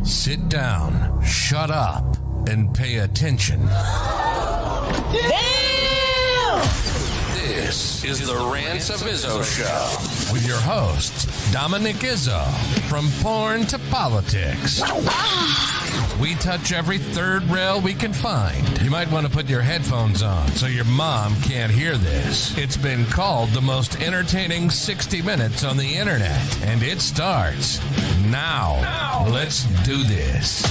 Sit down, shut up, and pay attention. Damn! This is the Rants of Izzo Show with your host, Dominic Izzo, from porn to politics. We touch every third rail we can find. You might want to put your headphones on so your mom can't hear this. It's been called the most entertaining 60 minutes on the internet, and it starts now. Let's do this.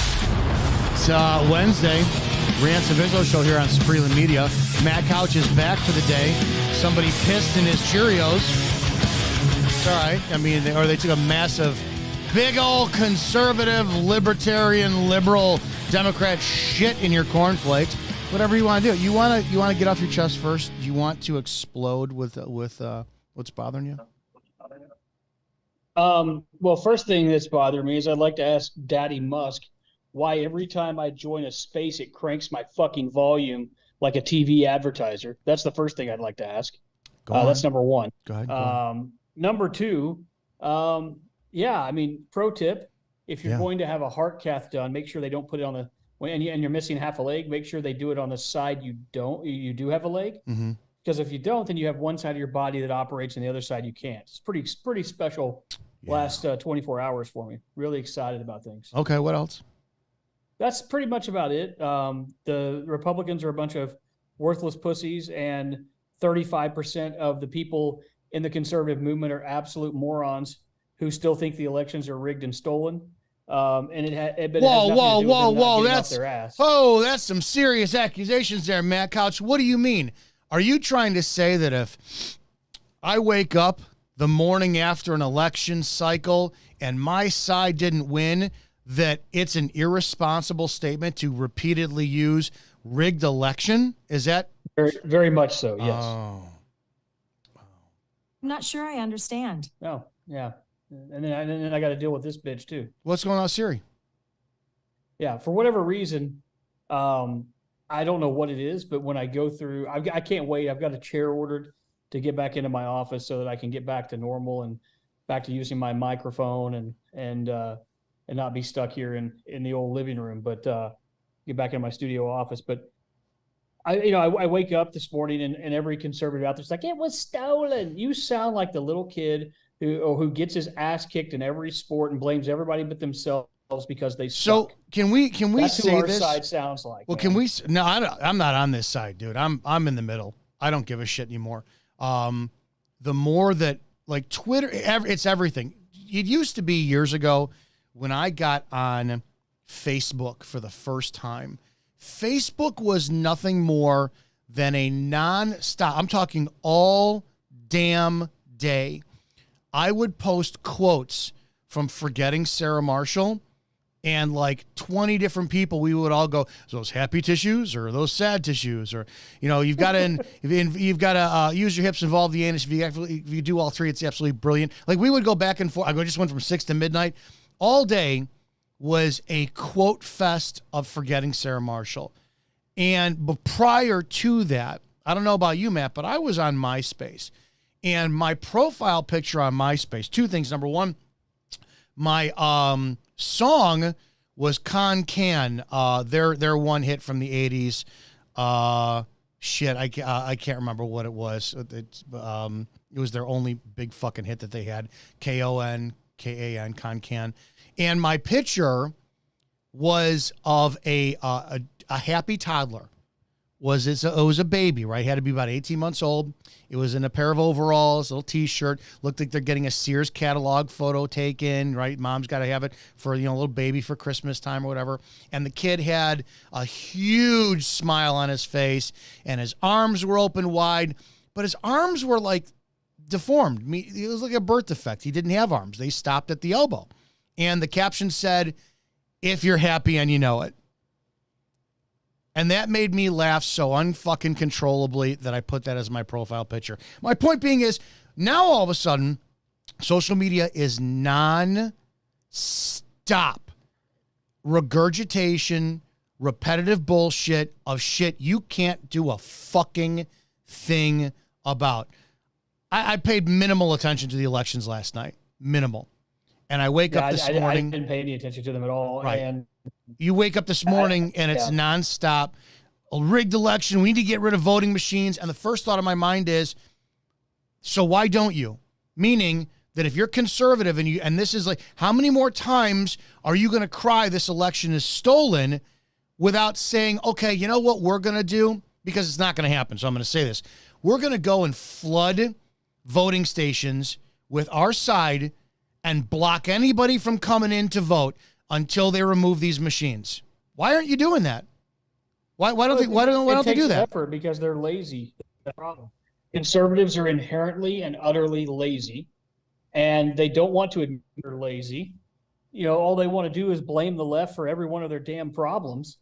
It's Wednesday, Rants of Izzo Show here on Spreeland Media. Matt Couch is back for the day. Somebody pissed in his Cheerios. It's all right. I mean, they took a massive, big old conservative, libertarian, liberal, Democrat shit in your cornflakes. Whatever you want to do. You want to get off your chest first? Do you want to explode with what's bothering you? Well, first thing that's bothering me is I'd like to ask Daddy Musk why every time I join a space, it cranks my fucking volume like a TV advertiser. That's the first thing I'd like to ask. That's number one. Go ahead. Number two, yeah, I mean, pro tip, if you're going to have a heart cath done, make sure they don't put it on the, and you're missing half a leg, make sure they do it on the side you do have a leg. Mm-hmm. Because if you don't, then you have one side of your body that operates and the other side you can't. It's pretty special last 24 hours for me. Really excited about things. Okay, what else? That's pretty much about it. The Republicans are a bunch of worthless pussies, and 35% of the people in the conservative movement are absolute morons who still think the elections are rigged and stolen. And it has nothing to do with them not getting off their ass. That's some serious accusations there, Matt Couch. What do you mean? Are you trying to say that if I wake up the morning after an election cycle and my side didn't win, that it's an irresponsible statement to repeatedly use rigged election? Is that very, very much so? Yes. Oh. I'm not sure I understand. Oh, yeah. And then I got to deal with this bitch too. What's going on, Siri? Yeah, for whatever reason, I don't know what it is, but when I go through, I can't wait. I've got a chair ordered to get back into my office so that I can get back to normal and back to using my microphone and not be stuck here in the old living room, but get back in my studio office. But I wake up this morning and every conservative out there's like, it was stolen. You sound like the little kid who gets his ass kicked in every sport and blames everybody but themselves because they suck. So can we That's say who our this? side sounds like. Well, man. can we? No, I'm not on this side, dude. I'm in the middle. I don't give a shit anymore. The more that like Twitter, it's everything. It used to be years ago when I got on Facebook for the first time. Facebook was nothing more than a non-stop. I'm talking all damn day. I would post quotes from Forgetting Sarah Marshall, and like 20 different people, we would all go, those happy tissues or those sad tissues, or you've got to use your hips, involve the anus. If you do all three, it's absolutely brilliant. Like we would go back and forth. I just went from 6 to midnight. All day was a quote fest of Forgetting Sarah Marshall. But prior to that, I don't know about you, Matt, but I was on MySpace. And my profile picture on MySpace, two things. Number one, my song was Con Can, their one hit from the 80s. I can't remember what it was. It was their only big fucking hit that they had. Konkan, Con Can. And my picture was of a happy toddler. It was a baby, right? Had to be about 18 months old. It was in a pair of overalls, a little T-shirt. Looked like they're getting a Sears catalog photo taken, right? Mom's got to have it for, a little baby for Christmas time or whatever. And the kid had a huge smile on his face, and his arms were open wide, but his arms were like deformed. It was like a birth defect. He didn't have arms. They stopped at the elbow. And the caption said, "If you're happy and you know it." And that made me laugh so unfucking controllably that I put that as my profile picture. My point being is, now all of a sudden, social media is non-stop regurgitation, repetitive bullshit of shit you can't do a fucking thing about. I paid minimal attention to the elections last night. Minimal. and I wake up this morning. I didn't pay any attention to them at all. Right. And you wake up this morning and it's nonstop. A rigged election. We need to get rid of voting machines. And the first thought of my mind is, so why don't you? Meaning that if you're conservative and this is like, how many more times are you going to cry this election is stolen without saying, okay, you know what we're going to do? Because it's not going to happen. So I'm going to say this. We're going to go and flood voting stations with our side and block anybody from coming in to vote until they remove these machines. Why aren't you doing that? Why don't they do that? Effort because they're lazy. The problem. Conservatives are inherently and utterly lazy, and they don't want to admit they're lazy. All they want to do is blame the left for every one of their damn problems.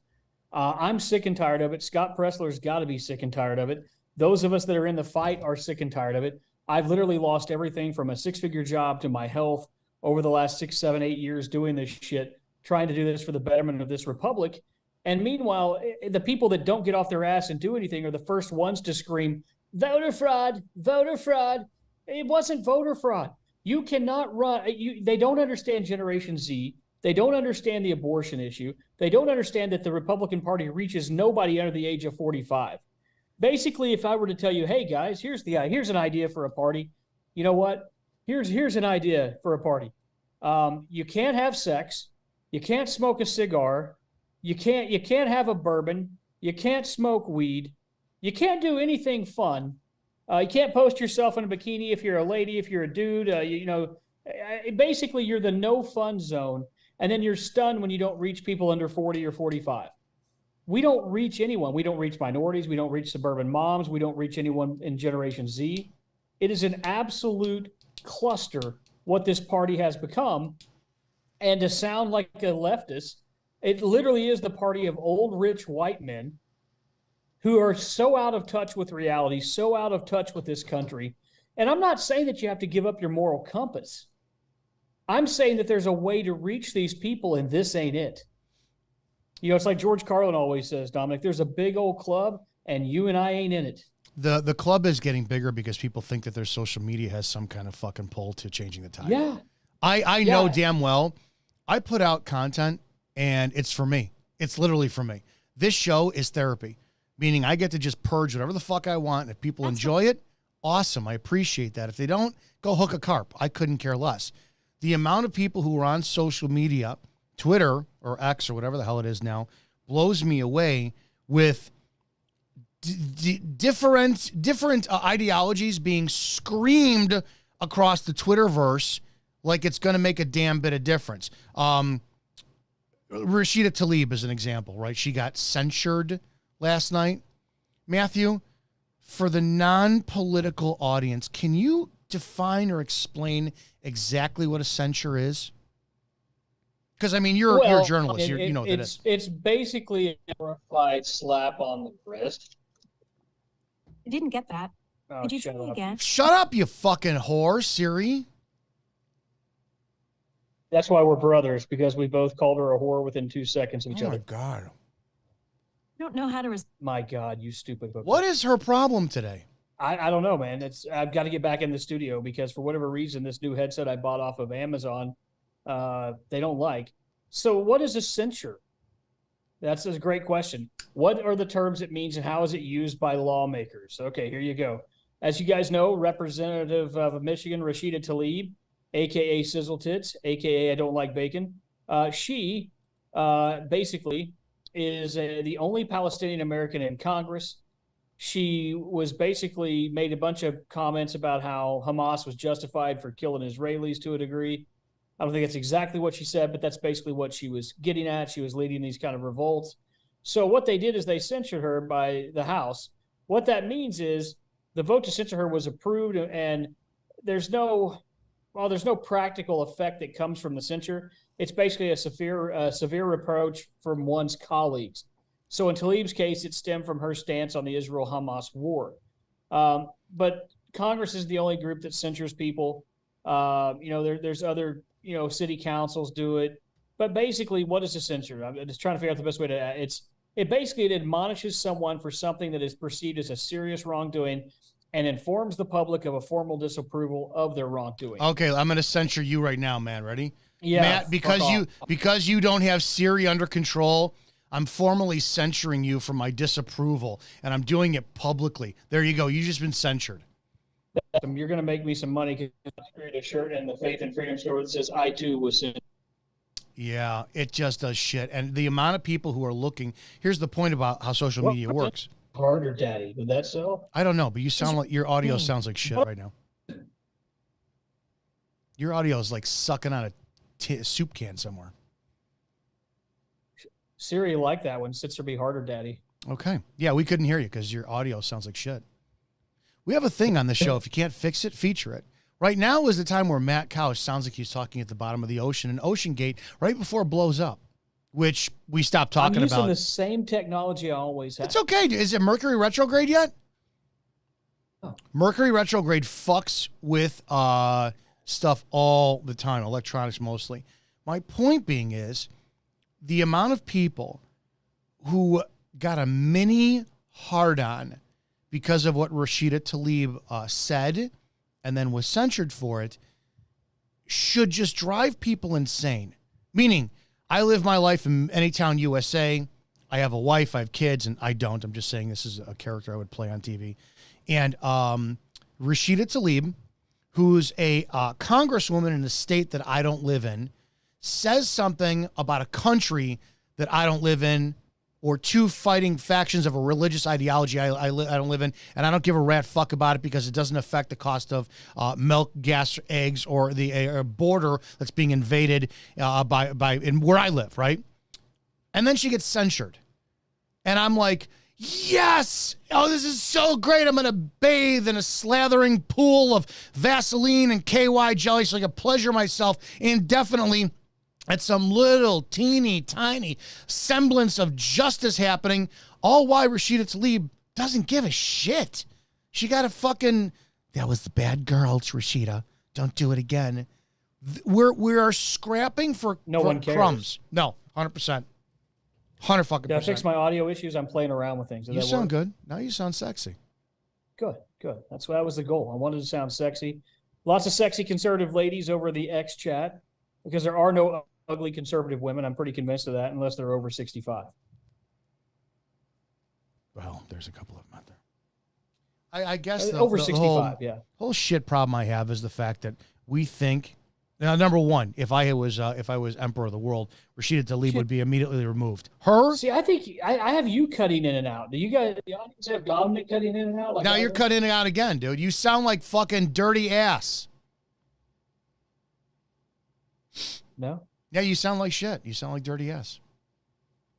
I'm sick and tired of it. Scott Pressler's got to be sick and tired of it. Those of us that are in the fight are sick and tired of it. I've literally lost everything from a six-figure job to my health over the last 6, 7, 8 years doing this shit, trying to do this for the betterment of this republic. And meanwhile, the people that don't get off their ass and do anything are the first ones to scream, voter fraud, voter fraud. It wasn't voter fraud. You cannot run. They don't understand Generation Z. They don't understand the abortion issue. They don't understand that the Republican Party reaches nobody under the age of 45. Basically, if I were to tell you, hey, guys, here's an idea for a party. You know what? Here's an idea for a party. You can't have sex. You can't smoke a cigar. You can't have a bourbon. You can't smoke weed. You can't do anything fun. You can't post yourself in a bikini if you're a lady, if you're a dude. Basically, you're the no fun zone. And then you're stunned when you don't reach people under 40 or 45. We don't reach anyone. We don't reach minorities. We don't reach suburban moms. We don't reach anyone in Generation Z. It is an absolute cluster what this party has become. And to sound like a leftist, it literally is the party of old, rich white men who are so out of touch with reality, so out of touch with this country. And I'm not saying that you have to give up your moral compass. I'm saying that there's a way to reach these people, and this ain't it. It's like George Carlin always says, Dominic, there's a big old club, and you and I ain't in it. The club is getting bigger because people think that their social media has some kind of fucking pull to changing the tide. Yeah. I know damn well I put out content, and it's for me. It's literally for me. This show is therapy, meaning I get to just purge whatever the fuck I want. If people enjoy it, awesome. I appreciate that. If they don't, go hook a carp. I couldn't care less. The amount of people who are on social media, Twitter or X or whatever the hell it is now, blows me away with different ideologies being screamed across the Twitterverse like it's going to make a damn bit of difference. Rashida Tlaib is an example, right? She got censured last night. Matthew, for the non-political audience, can you define or explain exactly what a censure is? Because, I mean, you're a journalist. You know what it is. It's basically a glorified slap on the wrist. I didn't get that. Oh, Could you try me again? Shut up, you fucking whore, Siri. That's why we're brothers, because we both called her a whore within 2 seconds of each Oh, other. my God. I don't know how to My God, you stupid hooker. What is her problem today? I don't know, man. I've got to get back in the studio because for whatever reason, this new headset I bought off of Amazon, they don't like. So what is a censure? That's a great question. What are the terms it means and how is it used by lawmakers? Okay, here you go. As you guys know, Representative of Michigan, Rashida Tlaib, a.k.a. Sizzle Tits, a.k.a. I don't like bacon. She basically is the only Palestinian American in Congress. She was basically made a bunch of comments about how Hamas was justified for killing Israelis to a degree. I don't think that's exactly what she said, but that's basically what she was getting at. She was leading these kind of revolts. So what they did is they censured her by the House. What that means is the vote to censure her was approved, and there's no practical effect that comes from the censure. It's basically a severe reproach from one's colleagues. So in Tlaib's case, it stemmed from her stance on the Israel-Hamas war. But Congress is the only group that censures people. There's other, city councils do it. But basically, what is a censure? I'm just trying to figure out the best way to. It admonishes someone for something that is perceived as a serious wrongdoing, and informs the public of a formal disapproval of their wrongdoing. Okay, I'm going to censure you right now, man. Ready? Yeah, Matt, because you don't have Siri under control, I'm formally censuring you for my disapproval, and I'm doing it publicly. There you go. You've just been censured. You're going to make me some money because I created a shirt in the Faith and Freedom store that says, I too was censored. Yeah, it just does shit. And the amount of people who are looking, here's the point about how social media works. Harder, Daddy. Would that sell? I don't know, but you sound like your audio sounds like shit right now. Your audio is like sucking on a soup can somewhere. Siri like that one. Sits or be harder, Daddy. Okay. Yeah, we couldn't hear you because your audio sounds like shit. We have a thing on the show. If you can't fix it, feature it. Right now is the time where Matt Couch sounds like he's talking at the bottom of the ocean in Ocean Gate right before it blows up, which we stopped talking about. I'm using the same technology I always have. It's okay. Is it Mercury retrograde yet? Oh. Mercury retrograde fucks with stuff all the time, electronics mostly. My point being is the amount of people who got a mini hard-on because of what Rashida Tlaib said and then was censured for it should just drive people insane. Meaning, I live my life in any town USA. I have a wife, I have kids, and I don't. I'm just saying this is a character I would play on TV. And Rashida Tlaib, who's a congresswoman in a state that I don't live in, says something about a country that I don't live in, or two fighting factions of a religious ideology I don't live in, and I don't give a rat fuck about it because it doesn't affect the cost of milk, gas, eggs, or the border that's being invaded by in where I live, right? And then she gets censured. And I'm like, yes! Oh, this is so great. I'm going to bathe in a slathering pool of Vaseline and KY jelly so I can pleasure myself indefinitely at some little teeny tiny semblance of justice happening, all while Rashida Tlaib doesn't give a shit. She got a fucking, that was the bad girl, it's Rashida. Don't do it again. We are scrapping for crumbs. No, 100%. 100 fucking Did I percent. fix my audio issues? I'm playing around with things. Did You that sound work? good. Now you sound sexy. Good. That was the goal. I wanted to sound sexy. Lots of sexy conservative ladies over the X chat because there are no ugly conservative women. I'm pretty convinced of that, unless they're over 65. Well, there's a couple of them out there. I guess over 65, yeah. Whole shit problem I have is the fact that we think. Now, number one, if I was emperor of the world, Rashida Tlaib would be immediately removed. Her. See, I think I have you cutting in and out. Do you guys, the audience, have Dominic cutting in and out? Like now you're cutting in and out again, dude. You sound like fucking dirty ass. No. Yeah, you sound like shit. You sound like dirty ass.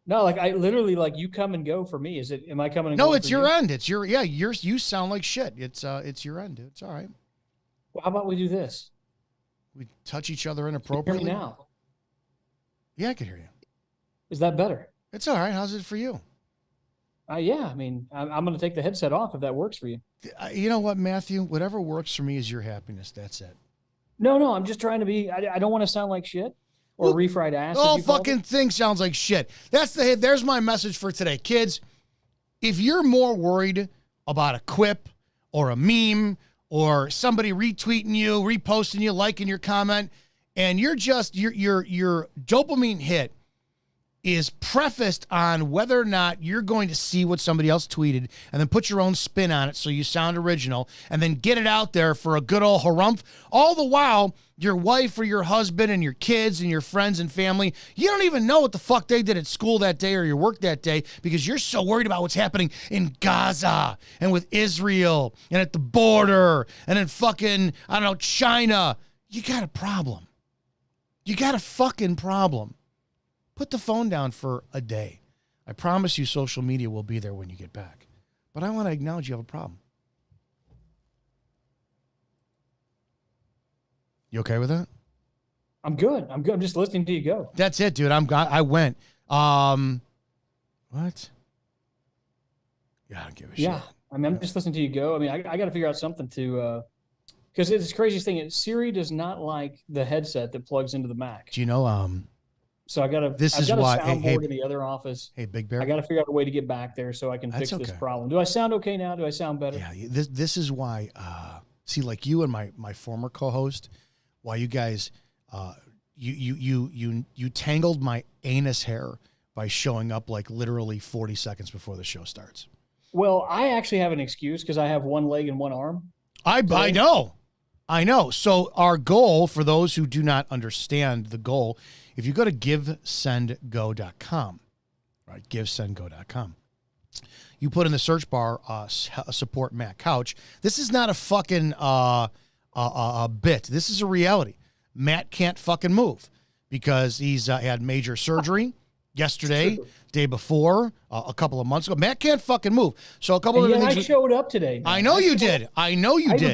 No, like I literally like you come and go for me. Am I coming and No, going? it's your end. It's you sound like shit. It's your end, dude. It's all right. Well, how about we do this? We touch each other Hear inappropriately. me now. Yeah, I can hear you. Is that better? It's all right. How's it for you? Yeah. I mean, I'm going to take the headset off if that works for you. You know what, Matthew? Whatever works for me is your happiness. That's it. No, I'm just trying to be. I don't want to sound like shit or refried ass. The whole fucking thing sounds like shit. There's my message for today, kids. If you're more worried about a quip or a meme or somebody retweeting you, reposting you, liking your comment, and you're just your dopamine hit is prefaced on whether or not you're going to see what somebody else tweeted and then put your own spin on it so you sound original and then get it out there for a good old harumph. All the while, your wife or your husband and your kids and your friends and family, you don't even know what the fuck they did at school that day or your work that day because you're so worried about what's happening in Gaza and with Israel and at the border and in fucking, I don't know, China. You got a problem. You got a fucking problem. Put the phone down for a day. I promise you social media will be there when you get back. But I want to acknowledge you have a problem. You okay with that? I'm good. I'm just listening to you go. That's it, dude. I went. What? Yeah, I don't give a shit. Yeah. I mean, I'm just listening to you go. I mean, I got to figure out something to, because it's the craziest thing. Siri does not like the headset that plugs into the Mac. Do you know, So I've got a soundboard in the other office. Hey, Big Bear. I got to figure out a way to get back there so I can fix this problem. Do I sound okay now? Do I sound better? Yeah, this is why. See, like you and my former co-host, why you guys, you tangled my anus hair by showing up like literally 40 seconds before the show starts. Well, I actually have an excuse because I have one leg and one arm. I know. So our goal, for those who do not understand the goal, if you go to givesendgo.com, right, givesendgo.com, you put in the search bar, support Matt Couch. This is not a fucking a bit. This is a reality. Matt can't fucking move because he's had major surgery yesterday, day before, a couple of months ago. Matt can't fucking move. So a couple of things. I showed up today. Man. I know you did. I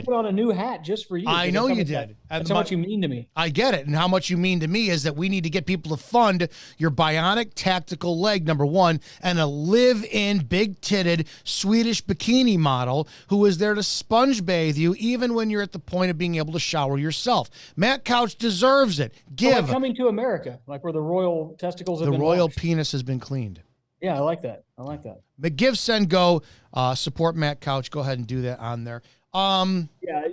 put on a new hat just for you. I know you did. That's how much you mean to me. I get it. And how much you mean to me is that we need to get people to fund your bionic tactical leg, number one, and a live-in, big-titted Swedish bikini model who is there to sponge bathe you even when you're at the point of being able to shower yourself. Matt Couch deserves it. Like Coming to America, like where the royal testicles have been royal washed. Penis has been cleaned. Yeah, I like that. But Give, Send, Go, support Matt Couch. Go ahead and do that on there. Yeah,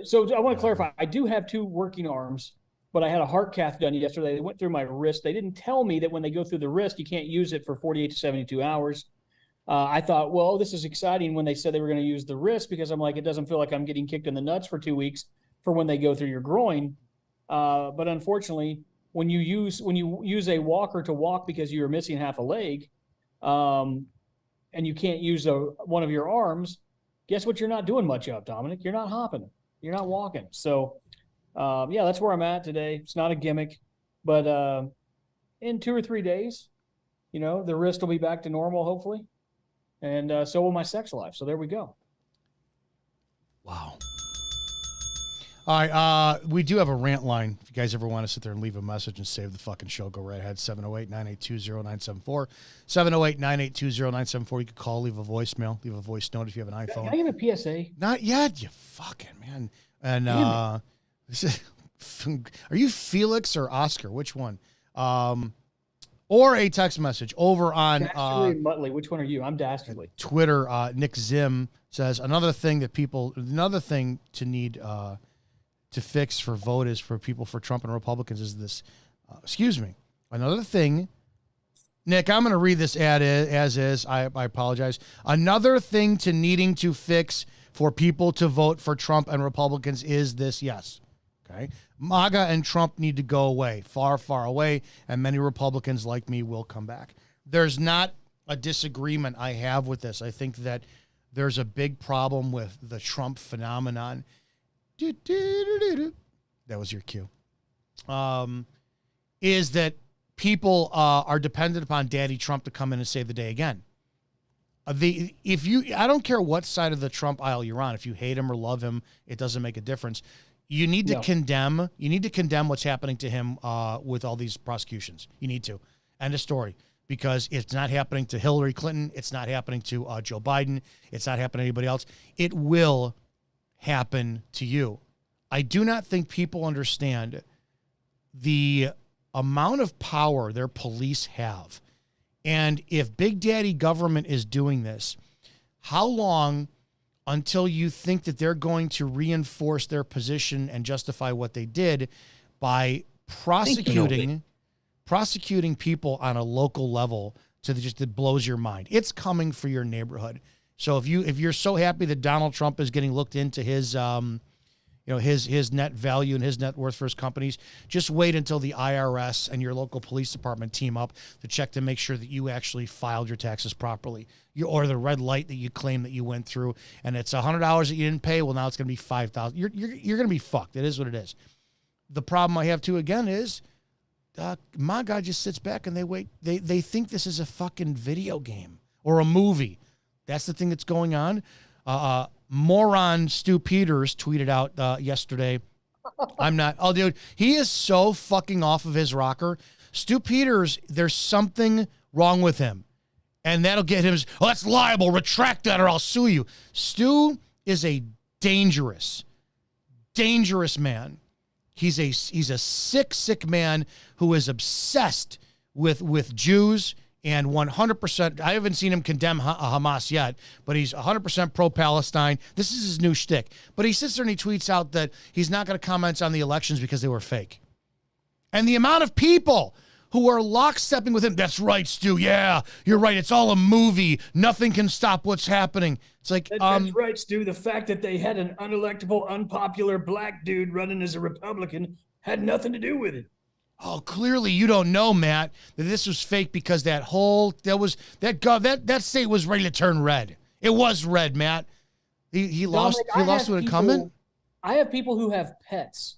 so I want to clarify. I do have two working arms, but I had a heart cath done yesterday. They went through my wrist. They didn't tell me that when they go through the wrist, you can't use it for 48 to 72 hours. I thought, well, this is exciting when they said they were going to use the wrist because I'm like, it doesn't feel like I'm getting kicked in the nuts for 2 weeks for when they go through your groin. But unfortunately, when you use a walker to walk because you're missing half a leg, and you can't use one of your arms, guess what you're not doing much of, Dominic? You're not hopping. You're not walking. So, yeah, that's where I'm at today. It's not a gimmick. But in 2 or 3 days, the wrist will be back to normal, hopefully. And so will my sex life. So there we go. Wow. All right, we do have a rant line. If you guys ever want to sit there and leave a message and save the fucking show, go right ahead, 708-982-0974. 708-982-0974. You can call, leave a voicemail, leave a voice note if you have an iPhone. Can I give a PSA? Not yet, you fucking man. And are you Felix or Oscar? Which one? Or a text message over on Dastardly and Muttley. Which one are you? I'm Dastardly. Twitter. Nick Zim says another thing to need to fix for vote is for people for Trump and Republicans is this. Another thing, Nick, I'm going to read this ad as is. I apologize. Another thing to needing to fix for people to vote for Trump and Republicans is this. Yes. Okay. MAGA and Trump need to go away, far, far away, and many Republicans like me will come back. There's not a disagreement I have with this. I think that there's a big problem with the Trump phenomenon. That was your cue. Is that people are dependent upon Daddy Trump to come in and save the day again. I don't care what side of the Trump aisle you're on. If you hate him or love him, it doesn't make a difference. You need to condemn. You need to condemn what's happening to him with all these prosecutions. You need to. End of story. Because it's not happening to Hillary Clinton. It's not happening to Joe Biden. It's not happening to anybody else. It will happen to you. I do not think people understand the amount of power their police have. And if Big Daddy government is doing this, how long until you think that they're going to reinforce their position and justify what they did by prosecuting people on a local level that blows your mind? It's coming for your neighborhood. So if you're so happy that Donald Trump is getting looked into his his net value and his net worth for his companies, just wait until the IRS and your local police department team up to check to make sure that you actually filed your taxes properly. Or the red light that you claim that you went through, and it's $100 that you didn't pay. Well, now it's going to be $5,000. You're going to be fucked. It is what it is. The problem I have too again is, my guy just sits back and they wait. They think this is a fucking video game or a movie. That's the thing that's going on. Moron Stu Peters tweeted out yesterday. I'm not. Oh, dude, he is so fucking off of his rocker. Stu Peters, there's something wrong with him. And that'll get him, that's liable, retract that or I'll sue you. Stu is a dangerous man. He's a sick man who is obsessed with Jews, and 100%. I haven't seen him condemn Hamas yet, but he's 100% pro-Palestine. This is his new shtick. But he sits there and he tweets out that he's not going to comment on the elections because they were fake. And the amount of people who are lockstepping with him, that's right, Stu, yeah, you're right, it's all a movie. Nothing can stop what's happening. It's like, That's right, Stu. The fact that they had an unelectable, unpopular black dude running as a Republican had nothing to do with it. oh, clearly you don't know, Matt, that this was fake because that state was ready to turn red. It was red, Matt. He lost to an incumbent. I have people who have pets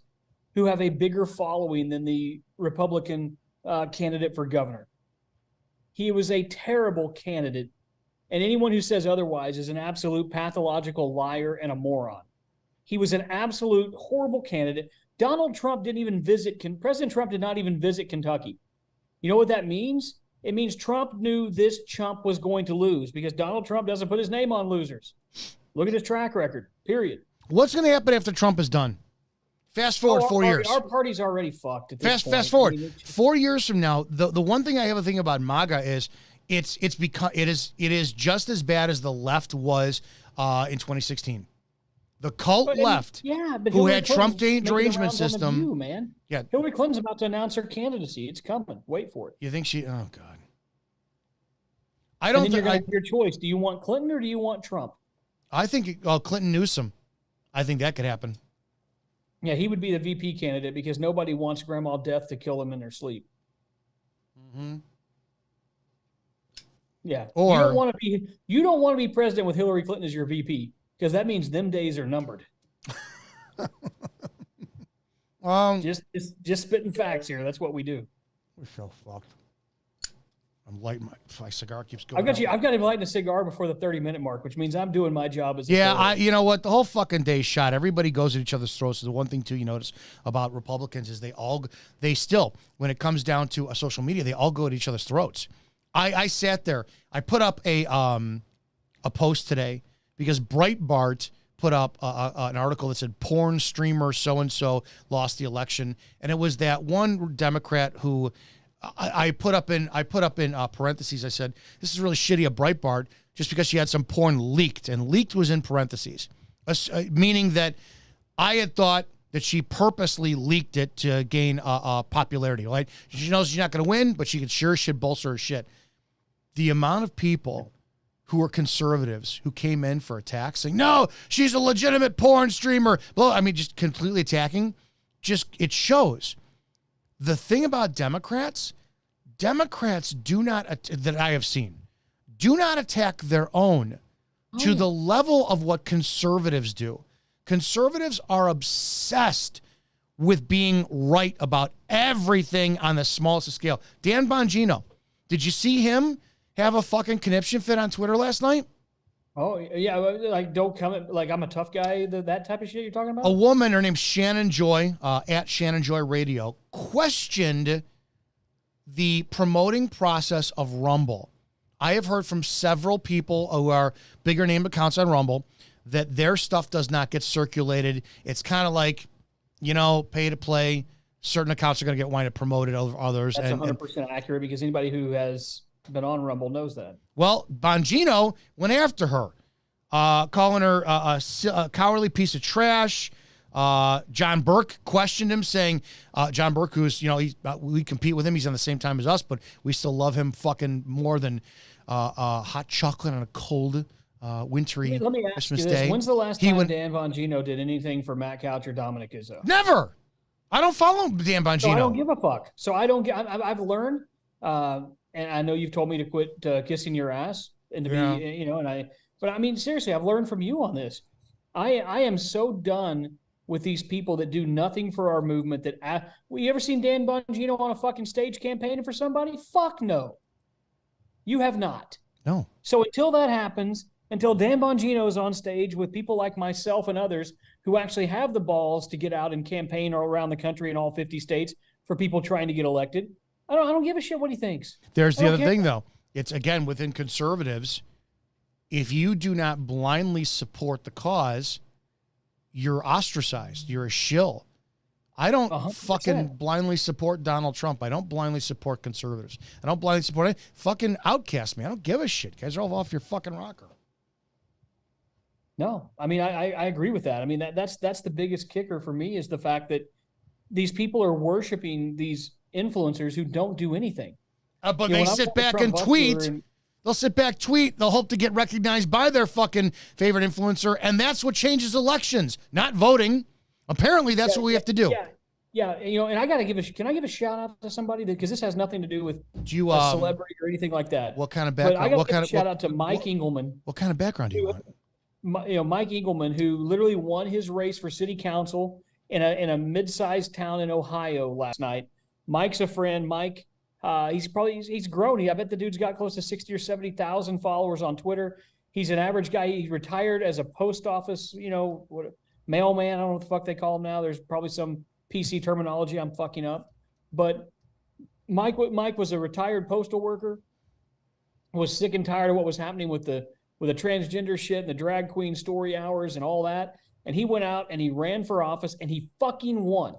who have a bigger following than the Republican candidate for governor. He was a terrible candidate, and anyone who says otherwise is an absolute pathological liar and a moron. He was an absolute horrible candidate. President Trump did not even visit Kentucky. You know what that means? It means Trump knew this chump was going to lose because Donald Trump doesn't put his name on losers. Look at his track record, period. What's going to happen after Trump is done? Fast forward 4 years. Our party's already fucked at this point. Fast forward. 4 years from now, the one thing I have a thing about MAGA is it is just as bad as the left was in 2016. The cult left, who had Trump derangement system. View, man. Yeah, Hillary Clinton's about to announce her candidacy. It's coming. Wait for it. You think she? Oh God. I don't think you're going to have your choice. Do you want Clinton or do you want Trump? I think Clinton Newsom. I think that could happen. Yeah, he would be the VP candidate because nobody wants Grandma Death to kill them in their sleep. Mm-hmm. Yeah, or you don't want to be president with Hillary Clinton as your VP because that means them days are numbered. Just spitting facts here. That's what we do. We're so fucked. I'm lighting my cigar keeps going. I've got him lighting a cigar before the 30-minute mark, which means I'm doing my job as you know what? The whole fucking day's shot. Everybody goes at each other's throats. The one thing too you notice about Republicans is they still, when it comes down to a social media, they all go at each other's throats. I sat there. I put up a post today because Breitbart put up an article that said porn streamer so-and-so lost the election. And it was that one Democrat who I put up in parentheses. I said, this is really shitty of Breitbart just because she had some porn leaked, and leaked was in parentheses, meaning that I had thought that she purposely leaked it to gain popularity. Right? She knows she's not going to win, but she should bolster her shit. The amount of people who are conservatives who came in for attacks saying, no, she's a legitimate porn streamer. Well, I mean, just completely attacking. It shows. The thing about Democrats do not, that I have seen, do not attack their own to the level of what conservatives do. Conservatives are obsessed with being right about everything on the smallest scale. Dan Bongino, did you see him have a fucking conniption fit on Twitter last night? Oh, yeah, like don't come at, like I'm a tough guy, that type of shit you're talking about? A woman, her name's Shannon Joy, at Shannon Joy Radio, questioned the promoting process of Rumble. I have heard from several people who are bigger name accounts on Rumble that their stuff does not get circulated. It's kind of like, pay to play. Certain accounts are going to get wind up promoted over others. That's 100% accurate because anybody who has been on Rumble knows that. Well, Bongino went after her, calling her a cowardly piece of trash. John Burke questioned him, saying, John Burke, who's, we compete with him. He's on the same time as us, but we still love him fucking more than hot chocolate on a cold, wintry Let me ask Christmas you this. day. When's the last time Dan Bongino did anything for Matt Couch or Dominic Izzo? Never. I don't follow Dan Bongino. So I don't give a fuck. So I don't get. I've learned, and I know you've told me to quit kissing your ass and to be, But I mean, seriously, I've learned from you on this. I am so done with these people that do nothing for our movement. You ever seen Dan Bongino on a fucking stage campaigning for somebody? Fuck no. You have not. No. So until that happens, until Dan Bongino is on stage with people like myself and others who actually have the balls to get out and campaign around the country in all 50 states for people trying to get elected, I don't give a shit what he thinks. There's the other thing, though. It's, again, within conservatives, if you do not blindly support the cause, you're ostracized. You're a shill. I don't 100%. fucking blindly support Donald Trump. I don't blindly support conservatives. I don't blindly support it. Fucking outcast me. I don't give a shit. You guys are all off your fucking rocker. No, I mean, I agree with that. I mean, that's the biggest kicker for me is the fact that these people are worshiping these influencers who don't do anything. But they sit back and tweet. They'll sit back, tweet. They'll hope to get recognized by their fucking favorite influencer. And that's what changes elections, not voting. Apparently, that's what we have to do. Yeah. You know, and I got to can I give a shout out to somebody because this has nothing to do with a celebrity or anything like that. What kind of background? But I got to give a shout out to Mike Engelman. What kind of background do you want? Mike Engelman, who literally won his race for city council in a mid-sized town in Ohio last night. Mike's a friend. Mike, he's grown. I bet the dude's got close to 60 or 70,000 followers on Twitter. He's an average guy. He retired as a post office, mailman. I don't know what the fuck they call him now. There's probably some PC terminology I'm fucking up. But Mike was a retired postal worker, was sick and tired of what was happening with the transgender shit and the drag queen story hours and all that. And he went out and he ran for office and he fucking won.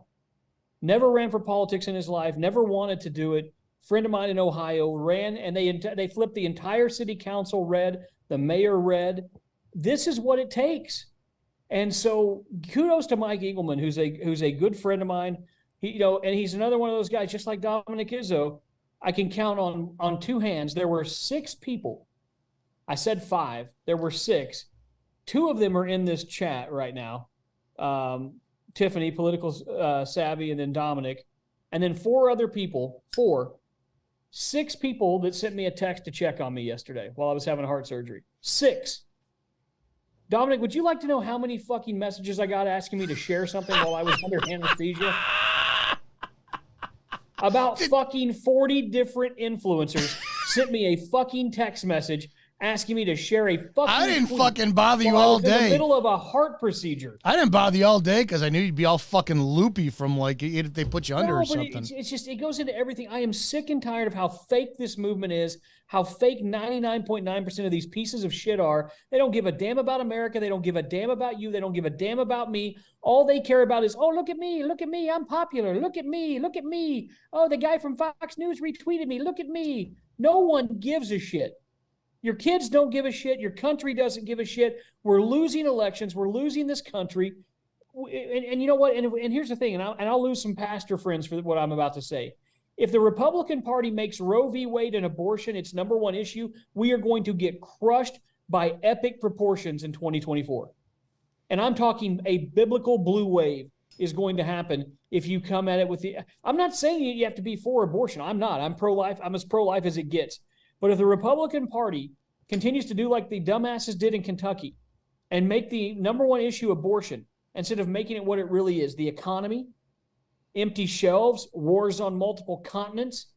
Never ran for politics in his life, never wanted to do it. Friend of mine in Ohio ran and they flipped the entire city council red, the mayor red. This is what it takes. And so kudos to Mike Engelman, who's a good friend of mine. And he's another one of those guys, just like Dominic Izzo. I can count on two hands. There were 6 people. I said 5. There were 6. 2 of them are in this chat right now. Tiffany, political savvy, and then Dominic. And then 4 other people, 6 people that sent me a text to check on me yesterday while I was having heart surgery. 6. Dominic, would you like to know how many fucking messages I got asking me to share something while I was under anesthesia? About fucking 40 different influencers sent me a fucking text message asking me to share a fucking I didn't tweet fucking bother you all day. In the middle of a heart procedure. I didn't bother you all day because I knew you'd be all fucking loopy from if they put you under or something. It's just, it goes into everything. I am sick and tired of how fake this movement is, how fake 99.9% of these pieces of shit are. They don't give a damn about America. They don't give a damn about you. They don't give a damn about me. All they care about is, oh, look at me, I'm popular. Look at me. Oh, the guy from Fox News retweeted me. Look at me. No one gives a shit. Your kids don't give a shit. Your country doesn't give a shit. We're losing elections. We're losing this country. And you know what? And here's the thing, and I'll lose some pastor friends for what I'm about to say. If the Republican Party makes Roe v. Wade and abortion its number one issue, we are going to get crushed by epic proportions in 2024. And I'm talking a biblical blue wave is going to happen if you come at it with I'm not saying you have to be for abortion. I'm not. I'm pro-life. I'm as pro-life as it gets. But if the Republican Party continues to do like the dumbasses did in Kentucky and make the number one issue abortion instead of making it what it really is, the economy, empty shelves, wars on multiple continents,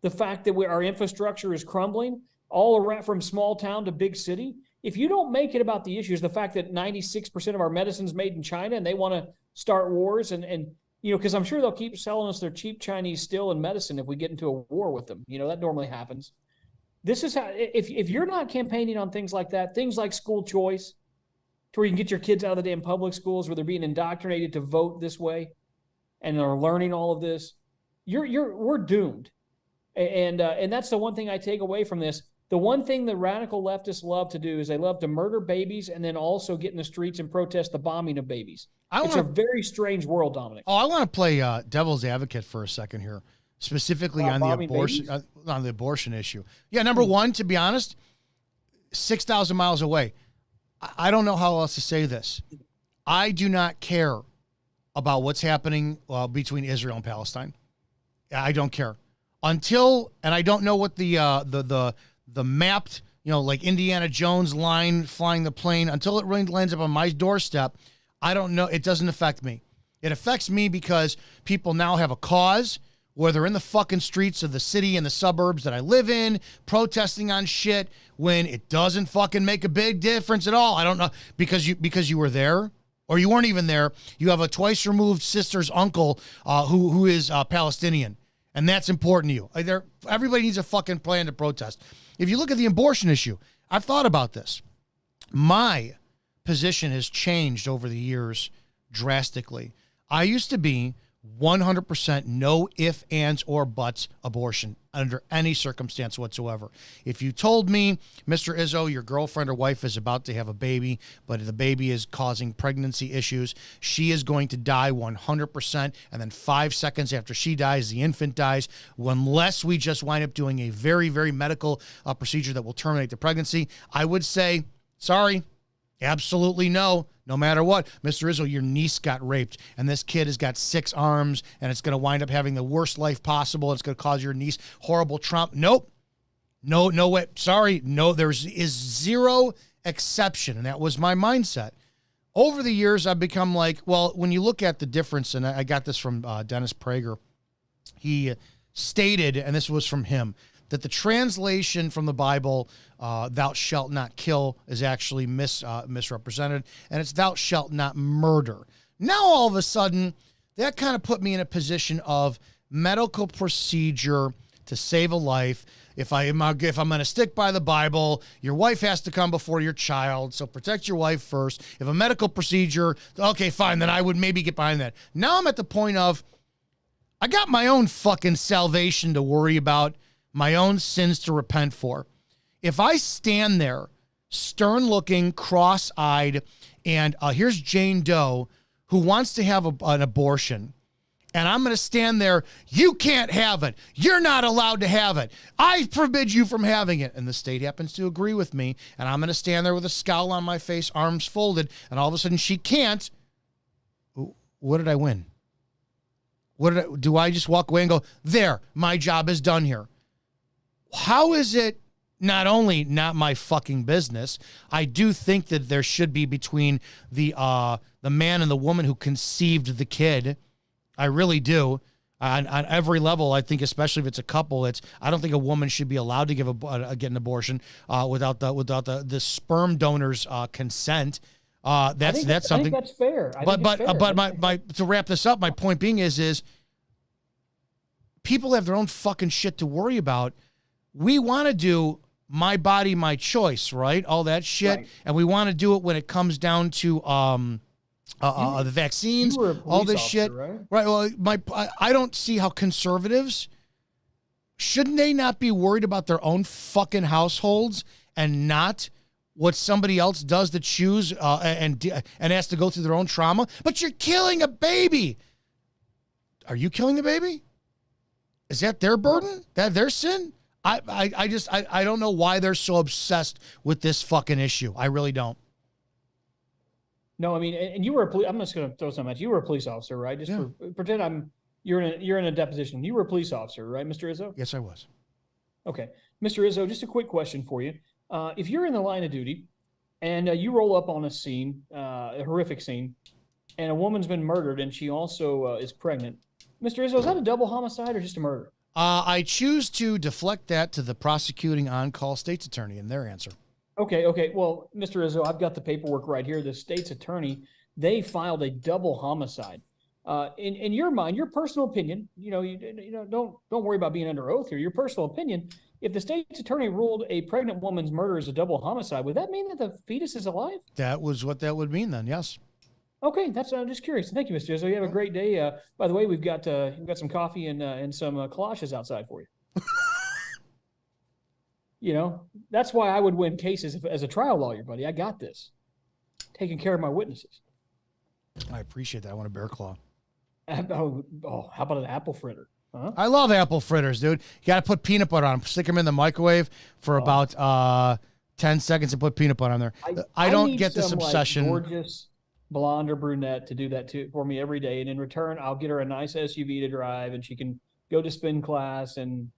the fact that our infrastructure is crumbling all around from small town to big city. If you don't make it about the issues, the fact that 96% of our medicine's made in China and they want to start wars and because I'm sure they'll keep selling us their cheap Chinese steel and medicine if we get into a war with them. That normally happens. This is how, if you're not campaigning on things like that, things like school choice, to where you can get your kids out of the damn public schools where they're being indoctrinated to vote this way and they're learning all of this, we're doomed. And that's the one thing I take away from this. The one thing the radical leftists love to do is they love to murder babies and then also get in the streets and protest the bombing of babies. It's a very strange world, Dominic. Oh, I want to play devil's advocate for a second here. Specifically on the abortion issue. Yeah, number one, to be honest, 6,000 miles away. I don't know how else to say this. I do not care about what's happening between Israel and Palestine. I don't care until, and I don't know what the mapped, like Indiana Jones line flying the plane until it really lands up on my doorstep. I don't know. It doesn't affect me. It affects me because people now have a cause. Where they're in the fucking streets of the city and the suburbs that I live in, protesting on shit when it doesn't fucking make a big difference at all. I don't know, because you were there or you weren't even there. You have a twice removed sister's uncle who is Palestinian, and that's important to you. Everybody needs a fucking plan to protest. If you look at the abortion issue, I've thought about this. My position has changed over the years drastically. I used to be 100% no ifs, ands, or buts abortion under any circumstance whatsoever. If you told me, Mr. Izzo, your girlfriend or wife is about to have a baby, but the baby is causing pregnancy issues, she is going to die 100%, and then 5 seconds after she dies, the infant dies, unless we just wind up doing a very, very medical procedure that will terminate the pregnancy, I would say, sorry, absolutely no. No matter what, Mr. Izzo, your niece got raped, and this kid has got 6 arms, and it's going to wind up having the worst life possible. It's going to cause your niece horrible trauma. Nope. No way. Sorry. No, is zero exception, and that was my mindset. Over the years, I've become like, well, when you look at the difference, and I got this from Dennis Prager, he stated, and this was from him, that the translation from the Bible, thou shalt not kill, is actually misrepresented, and it's thou shalt not murder. Now, all of a sudden, that kind of put me in a position of medical procedure to save a life. If I'm going to stick by the Bible, your wife has to come before your child, so protect your wife first. If a medical procedure, okay, fine, then I would maybe get behind that. Now I'm at the point of, I got my own fucking salvation to worry about, my own sins to repent for. If I stand there, stern-looking, cross-eyed, and here's Jane Doe, who wants to have an abortion, and I'm going to stand there, you can't have it. You're not allowed to have it. I forbid you from having it. And the state happens to agree with me, and I'm going to stand there with a scowl on my face, arms folded, and all of a sudden she can't. What did I win? Do I just walk away and go, there, my job is done here? How is it not only not my fucking business, I do think that there should be between the man and the woman who conceived the kid. I really do. On every level, I think, especially if it's a couple, I don't think a woman should be allowed to get an abortion without the sperm donor's consent. That's something. I think that's fair. But my to wrap this up, my point being is people have their own fucking shit to worry about. We want to do my body, my choice, right? All that shit. Right. And we want to do it when it comes down to the vaccines, all this shit. Right? Well, I don't see how conservatives, shouldn't they not be worried about their own fucking households and not what somebody else does to choose and has to go through their own trauma? But you're killing a baby. Are you killing the baby? Is that their burden? That their sin? I don't know why they're so obsessed with this fucking issue. I really don't. No, I mean, and you were I'm just going to throw something at you. You were a police officer, right? Just pretend you're in a deposition. You were a police officer, right, Mr. Izzo? Yes, I was. Okay. Mr. Izzo, just a quick question for you. If you're in the line of duty and you roll up on a scene, a horrific scene, and a woman's been murdered and she also is pregnant, Mr. Izzo, is that a double homicide or just a murder? I choose to deflect that to the prosecuting on-call state's attorney and their answer. Okay. Well, Mr. Izzo, I've got the paperwork right here. The state's attorney, they filed a double homicide. In your mind, your personal opinion, don't worry about being under oath here. Your personal opinion, if the state's attorney ruled a pregnant woman's murder as a double homicide, would that mean that the fetus is alive? That was what that would mean then, yes. Okay, I'm just curious. Thank you, Mr. Izzo. You have a great day. By the way, we've got some coffee and some kolaches outside for you. That's why I would win cases as a trial lawyer, buddy. I got this. Taking care of my witnesses. I appreciate that. I want a bear claw. Oh, how about an apple fritter? Huh? I love apple fritters, dude. You got to put peanut butter on them. Stick them in the microwave for about 10 seconds and put peanut butter on there. I don't get this obsession. Gorgeous blonde or brunette to do that for me every day, and in return I'll get her a nice SUV to drive and she can go to spin class, and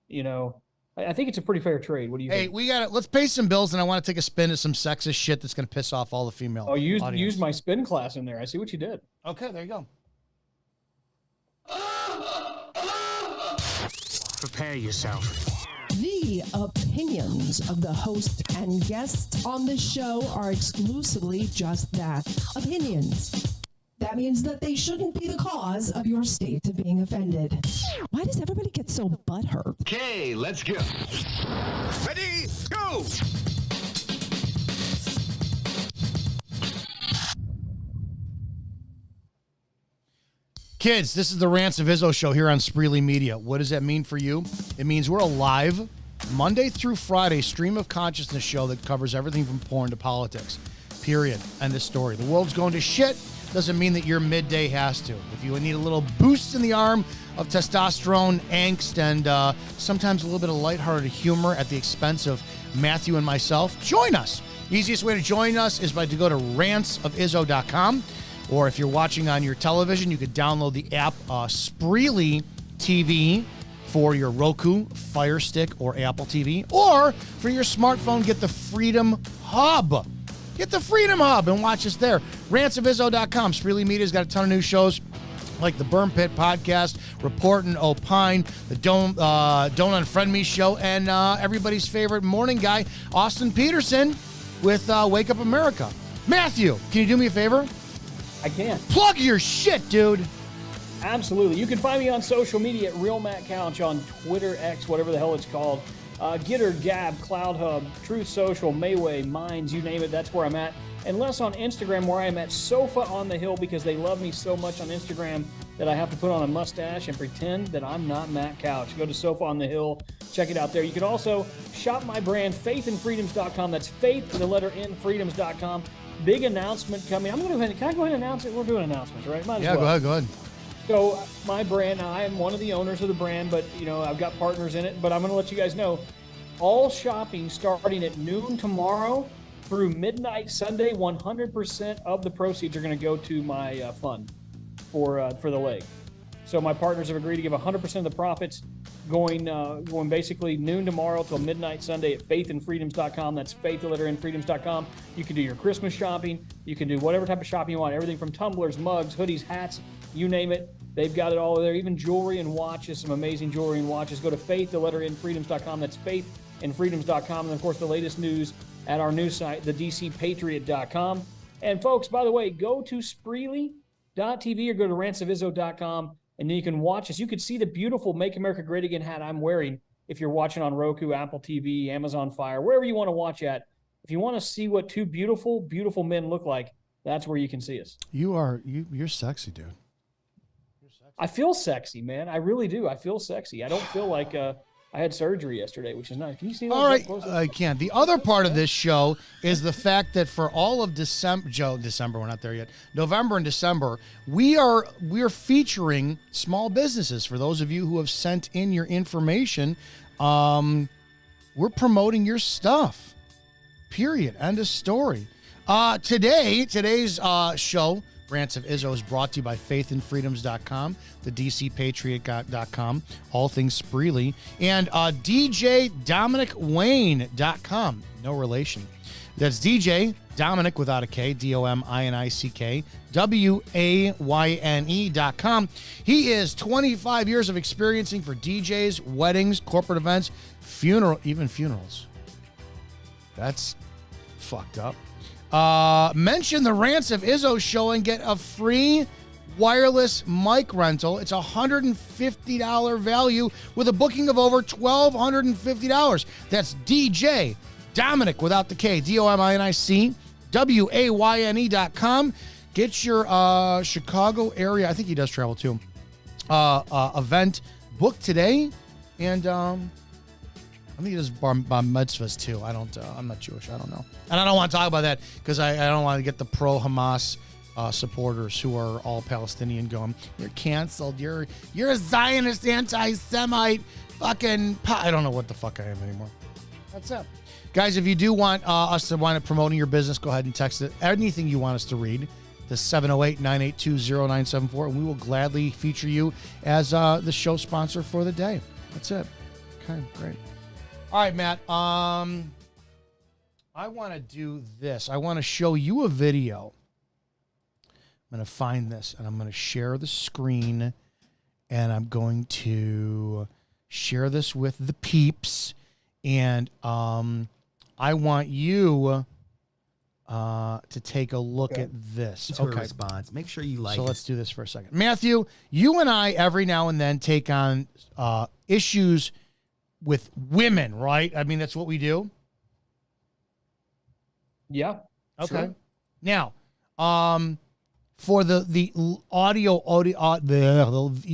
I think it's a pretty fair trade. What do you think? Hey, let's pay some bills, and I want to take a spin at some sexist shit that's going to piss off all the female audience. Use my spin class in there. I see what you did. Okay, there you go. Prepare yourself. The opinions of the host and guests on this show are exclusively just that, opinions. That means that they shouldn't be the cause of your state of being offended. Why does everybody get so butthurt? Okay, let's go. Ready, go! Kids, this is the Rants of Izzo show here on Spreely Media. What does that mean for you? It means we're a live, Monday through Friday stream of consciousness show that covers everything from porn to politics. Period. End of story. The world's going to shit. Doesn't mean that your midday has to. If you need a little boost in the arm of testosterone, angst, and sometimes a little bit of lighthearted humor at the expense of Matthew and myself, join us. Easiest way to join us is to go to rantsofizzo.com. Or if you're watching on your television, you could download the app Spreely TV for your Roku, Fire Stick, or Apple TV. Or for your smartphone, get the Freedom Hub. Get the Freedom Hub and watch us there. Rantsofizzo.com. Spreely Media's got a ton of new shows like the Burn Pit Podcast, Report and Opine, the Don't Unfriend Me show, and everybody's favorite morning guy, Austin Peterson, with Wake Up America. Matthew, can you do me a favor? I can. Plug your shit, dude. Absolutely. You can find me on social media at Real Matt Couch on Twitter, X, whatever the hell it's called. Gitter, Gab, Cloud Hub, Truth Social, Mayway, Minds, you name it, that's where I'm at. And less on Instagram, where I am at Sofa on the Hill, because they love me so much on Instagram that I have to put on a mustache and pretend that I'm not Matt Couch. Go to Sofa on the Hill. Check it out there. You can also shop my brand, faithandfreedoms.com. That's faith, the letter N, freedoms.com. Big announcement coming. Can I go ahead and announce it? We're doing announcements, right? Might as well. Go ahead. So my brand, I am one of the owners of the brand, but I've got partners in it. But I'm going to let you guys know, all shopping starting at noon tomorrow through midnight Sunday, 100% of the proceeds are going to go to my fund for the leg. So my partners have agreed to give 100% of the profits going basically noon tomorrow till midnight Sunday at faithandfreedoms.com. That's faith, the letter N, freedoms.com. You can do your Christmas shopping. You can do whatever type of shopping you want. Everything from tumblers, mugs, hoodies, hats, you name it. They've got it all there. Even jewelry and watches, some amazing jewelry and watches. Go to faith, the letter N, freedoms.com. That's faithandfreedoms.com. And of course, the latest news at our news site, thedcpatriot.com. And folks, by the way, go to Spreely.tv or go to rantsofizzo.com. And then you can watch us. You can see the beautiful Make America Great Again hat I'm wearing if you're watching on Roku, Apple TV, Amazon Fire, wherever you want to watch at. If you want to see what two beautiful, beautiful men look like, that's where you can see us. You're sexy, dude. I feel sexy, man. I really do. I feel sexy. I don't feel like I had surgery yesterday, which is nice. Can you see that? All right, I can. The other part of this show is the fact that for all of December, we're not there yet. November and December, we are featuring small businesses. For those of you who have sent in your information, we're promoting your stuff. Period. End of story. Today's show, Rants of Izzo, is brought to you by faithandfreedoms.com, thedcpatriot.com, all things Spreely, and DJDominicWayne.com. No relation. That's DJ Dominic without a K, DOMINICK, WAYNE.com. He is 25 years of experiencing for DJs, weddings, corporate events, even funerals. That's fucked up. Mention the Rants of Izzo show and get a free wireless mic rental. It's $150 value with a booking of over $1,250. That's DJ Dominic without the K, DOMINIC, WAYNE.com. Get your Chicago area, I think he does travel too, event booked today. And I think he does bar mitzvahs too. I'm not Jewish. I don't know. And I don't want to talk about that because I don't want to get the pro-Hamas supporters who are all Palestinian going, you're canceled. You're a Zionist, anti-Semite, fucking... I don't know what the fuck I am anymore. That's it. Guys, if you do want us to wind up promoting your business, go ahead and text it. Anything you want us to read to 708-982-0974, and we will gladly feature you as the show sponsor for the day. That's it. Okay, great. All right, Matt. I want to do this. I want to show you a video. I'm going to find this, and I'm going to share the screen, and I'm going to share this with the peeps, and I want you to take a look at this. Okay. Response. Make sure you like. So let's do this for a second. Matthew, you and I every now and then take on issues with women, right? I mean, that's what we do. Yeah. Okay. Sure. Now, For the the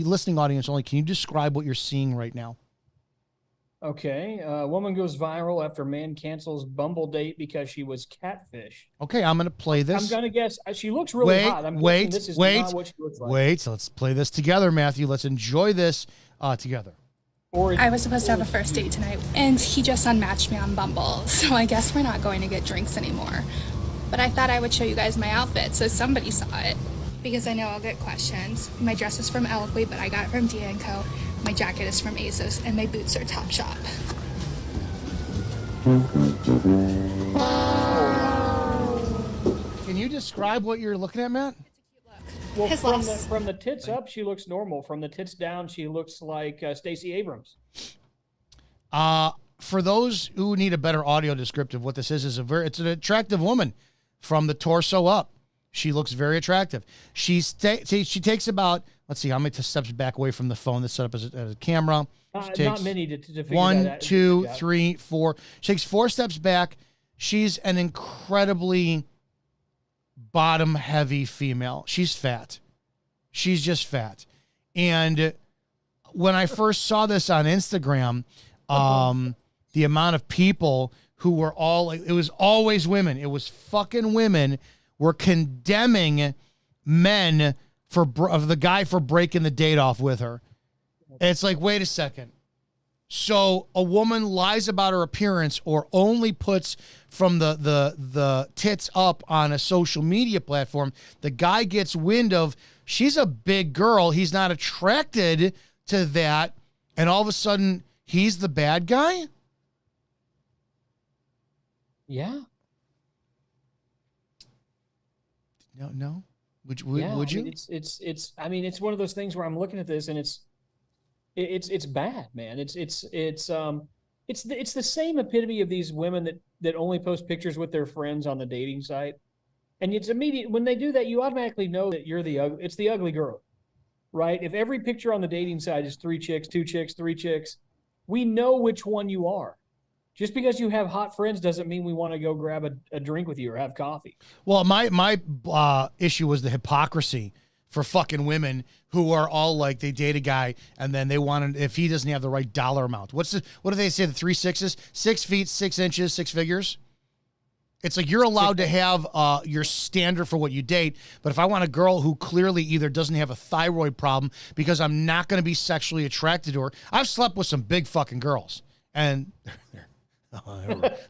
listening audience only, can you describe what you're seeing right now? Okay. A woman goes viral after man cancels Bumble date because she was catfished. Okay, I'm going to play this. I'm going to guess she looks really hot. I'm guessing this is not what she looks like. Wait, so let's play this together, Matthew. Let's enjoy this together. I was supposed to have a first date tonight, and he just unmatched me on Bumble, so I guess we're not going to get drinks anymore. But I thought I would show you guys my outfit so somebody saw it. Because I know I'll get questions. My dress is from Eloquy, but I got it from D&Co. My jacket is from ASOS, and my boots are Topshop. Can you describe what you're looking at, Matt? Well, from the tits up, she looks normal. From the tits down, she looks like Stacey Abrams. For those who need a better audio descriptive, what this is it's an attractive woman from the torso up. She looks very attractive. She takes about, let's see, how many steps back away from the phone that's set up as a camera. Not many to figure one, that out. 2, 3, 4. She takes 4 steps back. She's an incredibly bottom-heavy female. She's fat. She's just fat. And when I first saw this on Instagram, the amount of people who were it was always women. It was fucking women were condemning men of the guy for breaking the date off with her. And it's like, wait a second. So a woman lies about her appearance or only puts from the tits up on a social media platform. The guy gets wind of, she's a big girl. He's not attracted to that. And all of a sudden, he's the bad guy? Yeah. No. Would you? It's it's one of those things where I'm looking at this and it's bad, man. It's the same epitome of these women that only post pictures with their friends on the dating site. And it's immediate when they do that, you automatically know that it's the ugly girl, right? If every picture on the dating site is 3 chicks, 2 chicks, 3 chicks, we know which one you are. Just because you have hot friends doesn't mean we want to go grab a drink with you or have coffee. Well, my issue was the hypocrisy for fucking women who are all like, they date a guy and then they want to, if he doesn't have the right dollar amount. What do they say? The 3 6s? 6 feet, 6 inches, 6 figures. It's like you're allowed to have your standard for what you date, but if I want a girl who clearly either doesn't have a thyroid problem because I'm not going to be sexually attracted to her, I've slept with some big fucking girls, and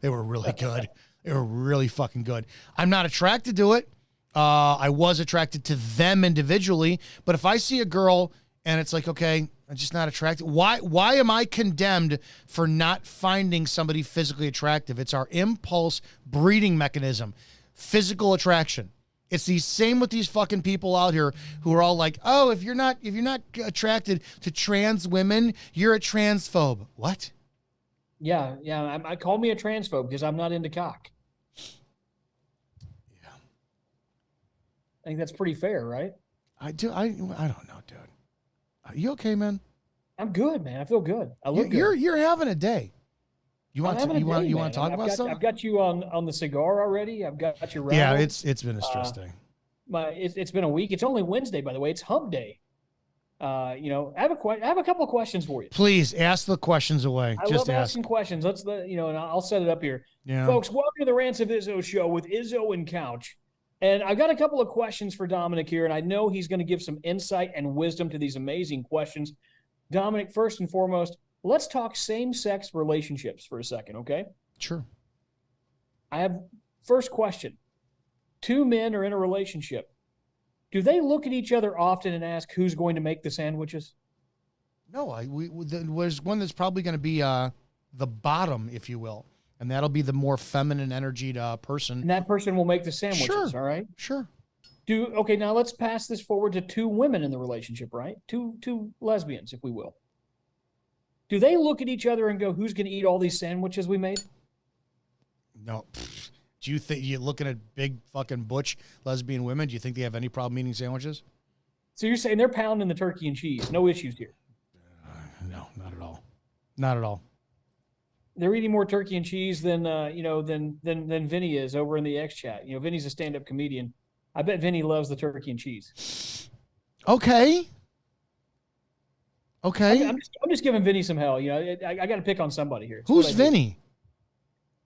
they were really good. They were really fucking good. I'm not attracted to it. I was attracted to them individually, but if I see a girl and it's like, okay, I'm just not attracted. Why am I condemned for not finding somebody physically attractive? It's our impulse breeding mechanism, physical attraction. It's the same with these fucking people out here who are all like, oh, if you're not attracted to trans women, you're a transphobe. What? Yeah. I call me a transphobe because I'm not into cock. Yeah. I think that's pretty fair, right? I don't know, dude. Are you okay, man? I'm good, man. I feel good. I look good. You're having a day. You want to talk about something? I've got you on the cigar already. I've got you. Yeah, it's been a stress day. It's been a week. It's only Wednesday, by the way. It's Hump Day. I have a couple of questions for you. Please ask the questions away. I love asking questions. And I'll set it up here. Yeah. Folks, welcome to the Rants of Izzo show with Izzo and Couch. And I've got a couple of questions for Dominic here, and I know he's going to give some insight and wisdom to these amazing questions. Dominic, first and foremost, let's talk same-sex relationships for a second, okay? Sure. I have first question. 2 men are in a relationship. Do they look at each other often and ask who's going to make the sandwiches? No, there's one that's probably going to be the bottom, if you will, and that'll be the more feminine energied person. And that person will make the sandwiches, sure. All right? Sure. Okay, now let's pass this forward to 2 women in the relationship, right? Two lesbians, if we will. Do they look at each other and go, who's going to eat all these sandwiches we made? No. Do you think you're looking at big fucking butch lesbian women? Do you think they have any problem eating sandwiches? So you're saying they're pounding the turkey and cheese. No issues here. No, not at all. Not at all. They're eating more turkey and cheese than Vinny is over in the X chat. Vinny's a stand-up comedian. I bet Vinny loves the turkey and cheese. Okay. I'm just giving Vinny some hell. You know, I got to pick on somebody here. It's Who's Vinny?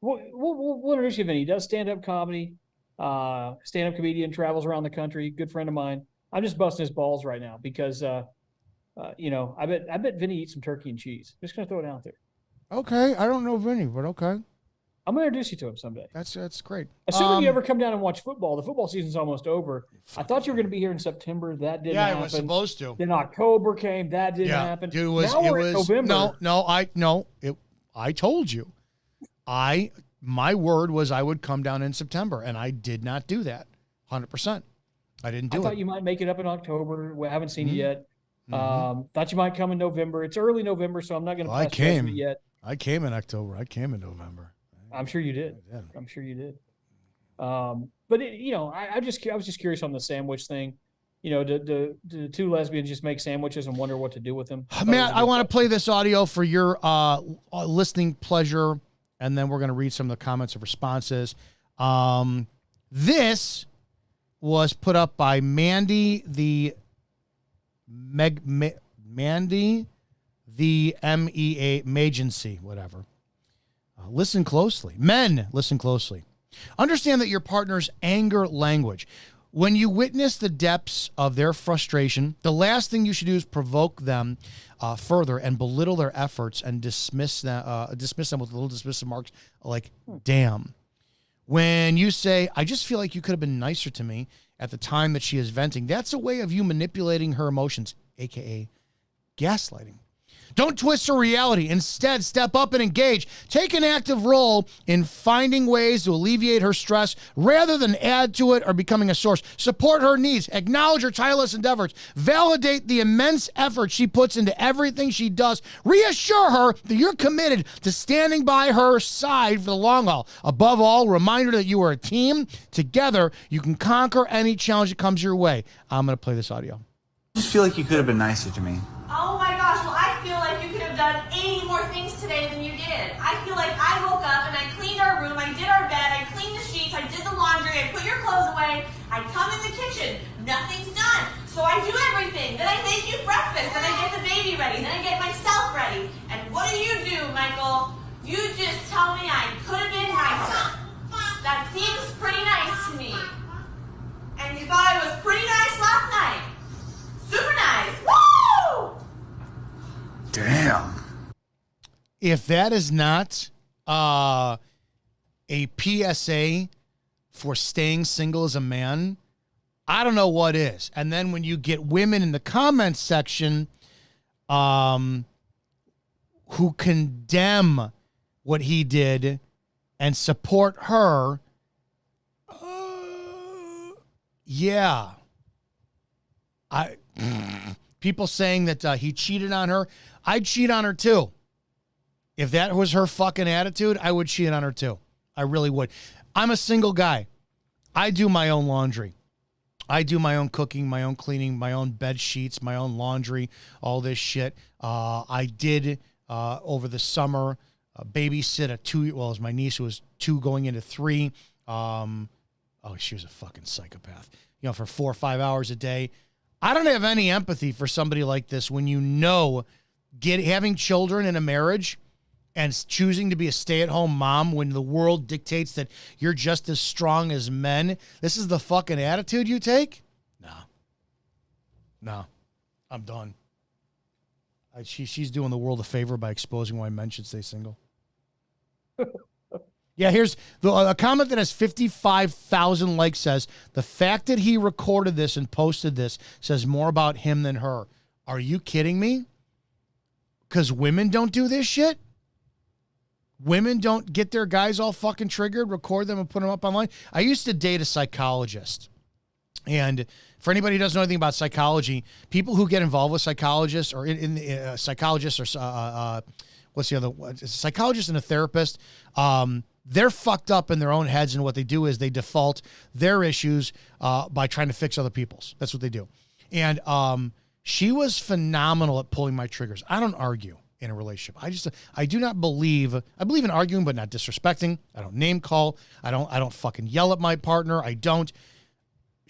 We'll introduce you, Vinny. He does stand-up comedy, stand-up comedian, travels around the country. Good friend of mine. I'm just busting his balls right now because, you know, I bet Vinny eats some turkey and cheese. Just gonna throw it out there. Okay, I don't know Vinny, but okay. I'm gonna introduce you to him someday. That's great. Assuming you ever come down and watch football, the football season's almost over. I thought you were gonna be here in September. That didn't happen. Yeah, I was supposed to. Then October came. That didn't happen. Dude, now we're in November. I told you. My word was I would come down in September, and I did not do that. 100%. I didn't do it. I thought you might make it up in October. We haven't seen you yet. Thought you might come in November. It's early November, so I'm not going to pass judgment yet. I came in October. I came in November. I'm sure you did. I'm sure you did. But you know, I was just curious on the sandwich thing. You know, do two lesbians just make sandwiches and wonder what to do with them? Matt, I want to play this audio for your listening pleasure, and then we're going to read some of the comments and responses. This was put up by Mandy the Mandy the MEA Magency, whatever. Listen closely. Men, listen closely. Understand that your partner's anger language. When you witness the depths of their frustration, the last thing you should do is provoke them further and belittle their efforts and dismiss them with little dismissive marks like, damn. When you say, I just feel like you could have been nicer to me at the time that she is venting, that's a way of you manipulating her emotions, a.k.a. gaslighting. Don't twist her reality. Instead, step up and engage. Take an active role in finding ways to alleviate her stress rather than add to it or becoming a source. Support her needs. Acknowledge her tireless endeavors. Validate the immense effort she puts into everything she does. Reassure her that you're committed to standing by her side for the long haul. Above all, remind her that you are a team. Together, you can conquer any challenge that comes your way. I'm going to play this audio. I just feel like you could have been nicer to me. Oh my gosh, well I feel like you could have done 80 more things today than you did. I feel like I woke up and I cleaned our room, I did our bed, I cleaned the sheets, I did the laundry, I put your clothes away, I come in the kitchen, nothing's done. So I do everything, then I make you breakfast, then I get the baby ready, then I get myself ready. And what do, Michael? You just tell me I could have been nicer. That seems pretty nice to me. And you thought I was pretty nice last night. Super nice. Woo! Damn. If that is not a PSA for staying single as a man, I don't know what is. And then when you get women in the comments section who condemn what he did and support her, yeah. People saying that he cheated on her. I'd cheat on her too. If that was her fucking attitude, I would cheat on her too. I really would. I'm a single guy. I do my own laundry. I do my own cooking, my own cleaning, my own bed sheets, my own laundry, all this shit. I did over the summer babysit a 2-year-old. Well, it was my niece who was 2 going into 3. She was a fucking psychopath. You know, for 4 or 5 hours a day. I don't have any empathy for somebody like this when you know having children in a marriage and choosing to be a stay-at-home mom when the world dictates that you're just as strong as men. This is the fucking attitude you take? No. I'm done. She's doing the world a favor by exposing why men should stay single. Yeah, here's a comment that has 55,000 likes says, the fact that he recorded this and posted this says more about him than her. Are you kidding me? Because women don't do this shit? Women don't get their guys all fucking triggered, record them and put them up online? I used to date a psychologist. And for anybody who doesn't know anything about psychology, people who get involved with psychologists or psychologists or what's the other one? A psychologist and a therapist, they're fucked up in their own heads, and what they do is they default their issues by trying to fix other people's. That's what they do. And she was phenomenal at pulling my triggers. I don't argue in a relationship. I do not believe, I believe in arguing, but not disrespecting. I don't name call. I don't fucking yell at my partner. I don't.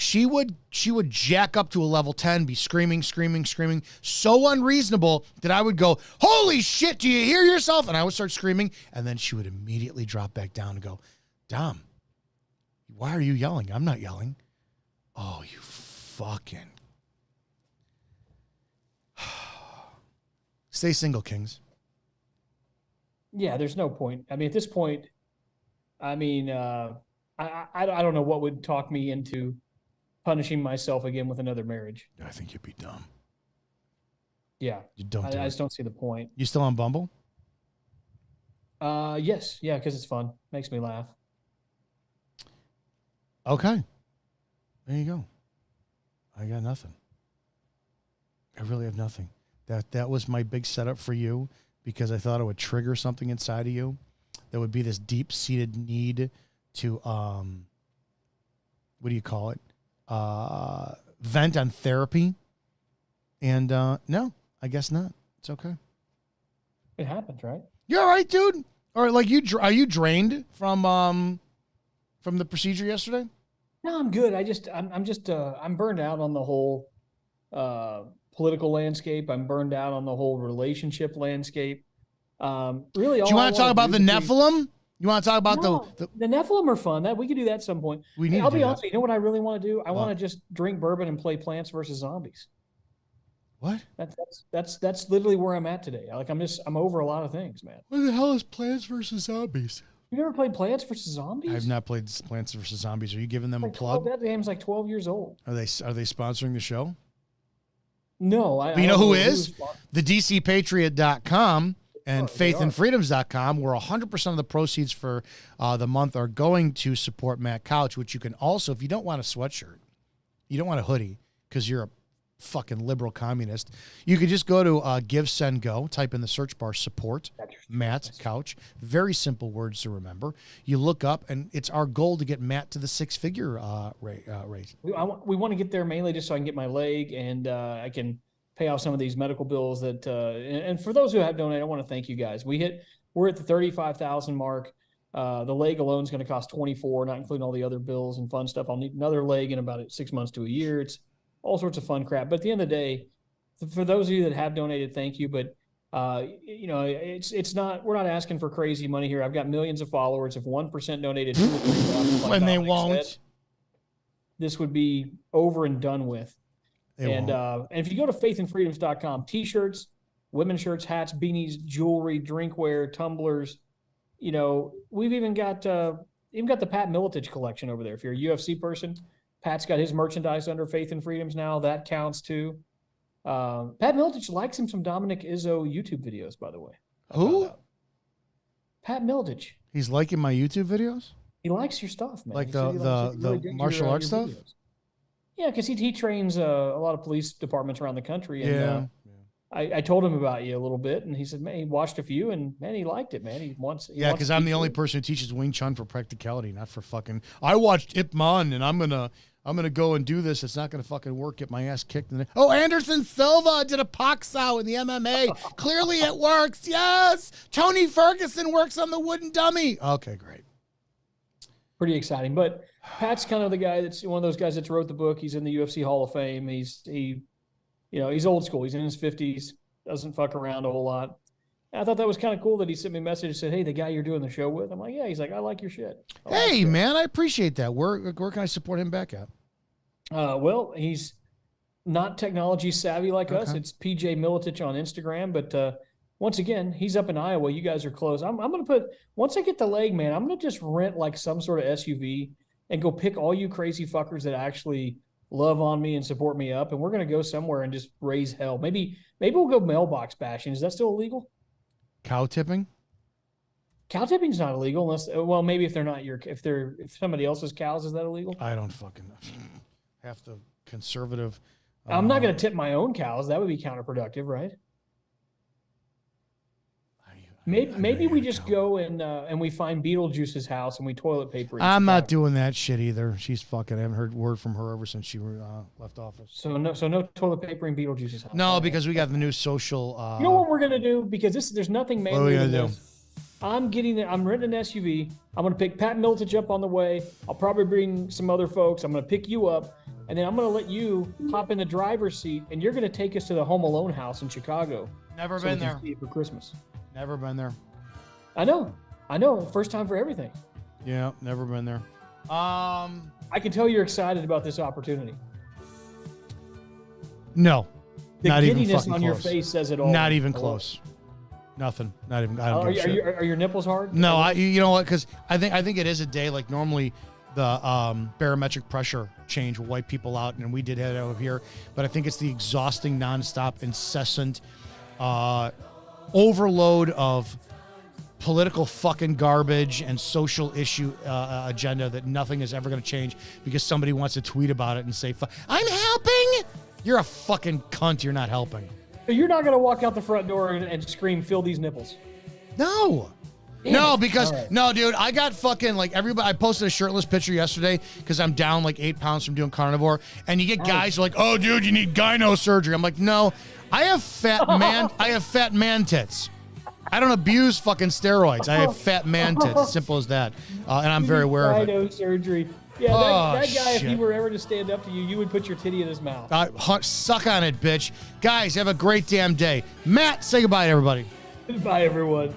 she would jack up to a level 10, be screaming, so unreasonable that I would go, holy shit, do you hear yourself? And I would start screaming, and then she would immediately drop back down and go, Dom, why are you yelling? I'm not yelling. Oh, you fucking. Stay single, kings. Yeah, there's no point. I mean, at this point, I mean, I don't know what would talk me into punishing myself again with another marriage. I think you'd be dumb. Yeah. You don't I just don't see the point. You still on Bumble? Yes. Yeah, because it's fun. Makes me laugh. Okay. There you go. I got nothing. I really have nothing. That was my big setup for you because I thought it would trigger something inside of you. There would be this deep-seated need to, what do you call it? Vent on therapy. And no, I guess not. It's okay. It happens, right? You're all right, dude. Or like are you drained from the procedure yesterday? No, I'm good. I'm burned out on the whole political landscape. I'm burned out on the whole relationship landscape. Really, do you want to talk about the Nephilim? You want to talk about the Nephilim are fun. That we could do that at some point. I'll be honest. You know what I really want to do? I want to just drink bourbon and play Plants vs. Zombies. What? That's literally where I'm at today. Like I'm over a lot of things, man. What the hell is Plants vs. Zombies? You never played Plants vs. Zombies? I've not played Plants vs. Zombies. Are you giving them a plug? That game's like 12 years old. Are they sponsoring the show? No. But you know who is? The DCPatriot.com and faithandfreedoms.com, where 100% of the proceeds for the month are going to support Matt Couch, which you can also, if you don't want a sweatshirt, you don't want a hoodie because you're a fucking liberal communist, you could just go to Give, Send, Go, type in the search bar, support Matt Couch. Very simple words to remember. You look up, and it's our goal to get Matt to the six-figure rate. We want to get there mainly just so I can get my leg and I can pay off some of these medical bills that and for those who have donated, I want to thank you guys. We're at the 35,000 mark. The leg alone is going to cost 24, not including all the other bills and fun stuff. I'll need another leg in about 6 months to a year. It's all sorts of fun crap. But at the end of the day, for those of you that have donated, thank you. But it's not, we're not asking for crazy money here. I've got millions of followers. If 1% donated $2 or $3, like when they won't, this would be over and done with. And if you go to faithandfreedoms.com, t-shirts, women's shirts, hats, beanies, jewelry, drinkware, tumblers, we've even got the Pat Miletich collection over there. If you're a UFC person, Pat's got his merchandise under Faith and Freedoms now. That counts too. Pat Miletich likes him some Dominic Izzo YouTube videos, by the way. Who? Pat Miletich. He's liking my YouTube videos? He likes your stuff, man. Like the martial arts stuff? Videos. Yeah, because he trains a lot of police departments around the country. And I told him about you a little bit, and he said, man, he watched a few, and man, he liked it, man. He wants because I'm the only person who teaches Wing Chun for practicality, not for fucking. I watched Ip Man, and I'm gonna go and do this. It's not gonna fucking work. Get my ass kicked. Anderson Silva did a Paksow in the MMA. Clearly, it works. Yes, Tony Ferguson works on the wooden dummy. Okay, great. Pretty exciting, but Pat's kind of the guy that's one of those guys that's wrote the book. He's in the UFC Hall of Fame. He's old school. He's in his 50s. Doesn't fuck around a whole lot. And I thought that was kind of cool that he sent me a message and said, "Hey, the guy you're doing the show with." I'm like, "Yeah." He's like, "I like your shit." Hey, man, I appreciate that. Where can I support him back at? Well, he's not technology savvy like us. It's PJ Miletich on Instagram, but once again, he's up in Iowa. You guys are close. I'm going to put, once I get the leg, man, I'm going to just rent like some sort of SUV and go pick all you crazy fuckers that actually love on me and support me up. And we're going to go somewhere and just raise hell. Maybe we'll go mailbox bashing. Is that still illegal? Cow tipping? Cow tipping's not illegal unless, well, maybe if they're not if somebody else's cows, is that illegal? I don't fucking know. Half the conservative. I'm not going to tip my own cows. That would be counterproductive, right? Maybe we just go and we find Beetlejuice's house and we toilet paper. I'm not doing that shit either. She's fucking. I haven't heard word from her ever since she left office. So no toilet paper in Beetlejuice's house. No, because we got the new social. You know what we're gonna do? Because there's nothing manly. What are we gonna do? I'm renting an SUV. I'm going to pick Pat Miltich up on the way. I'll probably bring some other folks. I'm going to pick you up, and then I'm going to let you hop in the driver's seat, and you're going to take us to the Home Alone house in Chicago. Never so been we can there. see it for Christmas. Never been there. I know. First time for everything. Yeah, never been there. I can tell you're excited about this opportunity. No. The not even giddiness fucking on your close. face says it all. Not even close. Nothing. Not even. I don't give a shit. Are your nipples hard? No, you know what? Because I think it is a day like normally the barometric pressure change will wipe people out, and we did have it over here. But I think it's the exhausting, nonstop, incessant overload of political fucking garbage and social issue agenda that nothing is ever going to change because somebody wants to tweet about it and say, "I'm helping." You're a fucking cunt. You're not helping. You're not going to walk out the front door and scream, "Fill these nipples." No. Damn no, it. because All right. no, dude, I got fucking like everybody. I posted a shirtless picture yesterday because I'm down like 8 pounds from doing carnivore, and you get guys who are like, "Oh, dude, you need gyno surgery." I'm like, no, I have fat man tits. I don't abuse fucking steroids. I have fat man tits. As simple as that, and I'm very aware of it. Gyno surgery. Yeah, that guy, if he shit. were ever to stand up to you, you would put your titty in his mouth. Suck on it, bitch. Guys, have a great damn day. Matt, say goodbye to everybody. Bye, everyone.